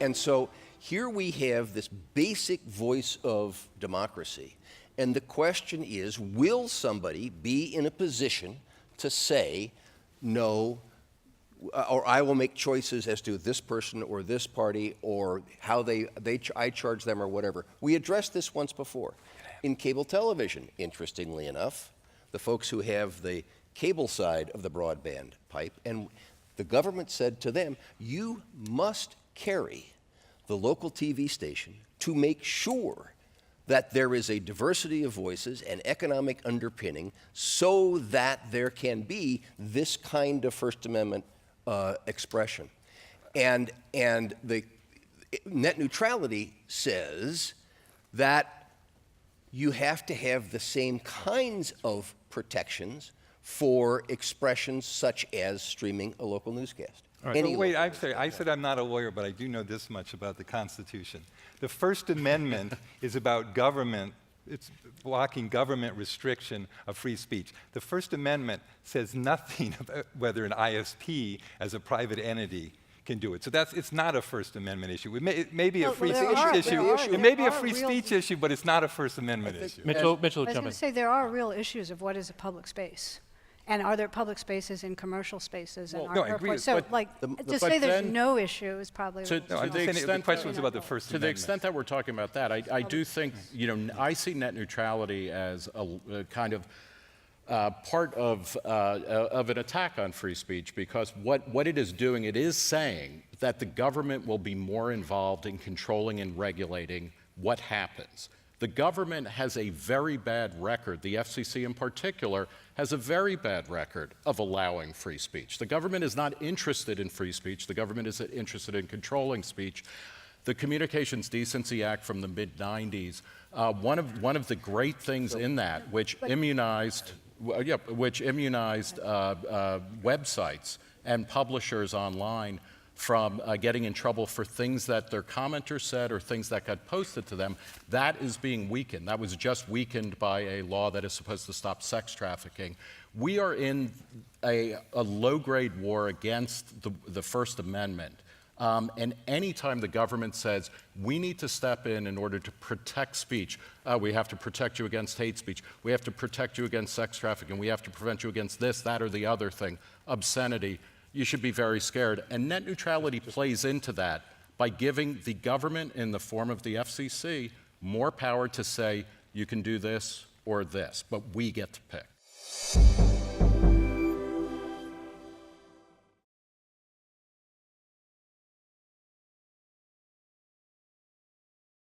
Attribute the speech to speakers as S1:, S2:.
S1: And so here we have this basic voice of democracy. And the question is, will somebody be in a position to say, no, or I will make choices as to this person or this party or how I charge them or whatever. We addressed this once before. In cable television, interestingly enough, the folks who have the cable side of the broadband pipe, and the government said to them, you must carry the local TV station to make sure that there is a diversity of voices and economic underpinning so that there can be this kind of First Amendment expression. And the net neutrality says that you have to have the same kinds of protections for expressions such as streaming a local newscast.
S2: Right. Well, wait, I said I'm not a lawyer, but I do know this much about the Constitution. The First Amendment is about government. It's blocking government restriction of free speech. The First Amendment says nothing about whether an ISP as a private entity can do it. So it's not a First Amendment issue. It may be a free speech issue. It may be a free speech issue, but it's not a First Amendment issue.
S3: Mitchell, I was going to say there are real issues of what is a public space. And are there public spaces and commercial spaces? And
S2: no, I agree.
S3: So, to say there's no issue is probably...
S2: The question was about the First Amendment.
S4: To the extent that we're talking about that, I do think, I see net neutrality as a kind of part of an attack on free speech, because what it is doing, it is saying that the government will be more involved in controlling and regulating what happens. The government has a very bad record, the FCC in particular, has a very bad record of allowing free speech. The government is not interested in free speech. The government is interested in controlling speech. The Communications Decency Act from the mid-90s, one of the great things in that, which immunized websites and publishers online from getting in trouble for things that their commenters said or things that got posted to them, that is being weakened. That was just weakened by a law that is supposed to stop sex trafficking. We are in a low-grade war against the First Amendment. And anytime the government says, we need to step in order to protect speech, we have to protect you against hate speech, we have to protect you against sex trafficking, we have to prevent you against this, that, or the other thing, obscenity, you should be very scared. And net neutrality plays into that by giving the government, in the form of the FCC, more power to say, you can do this or this, but we get to pick.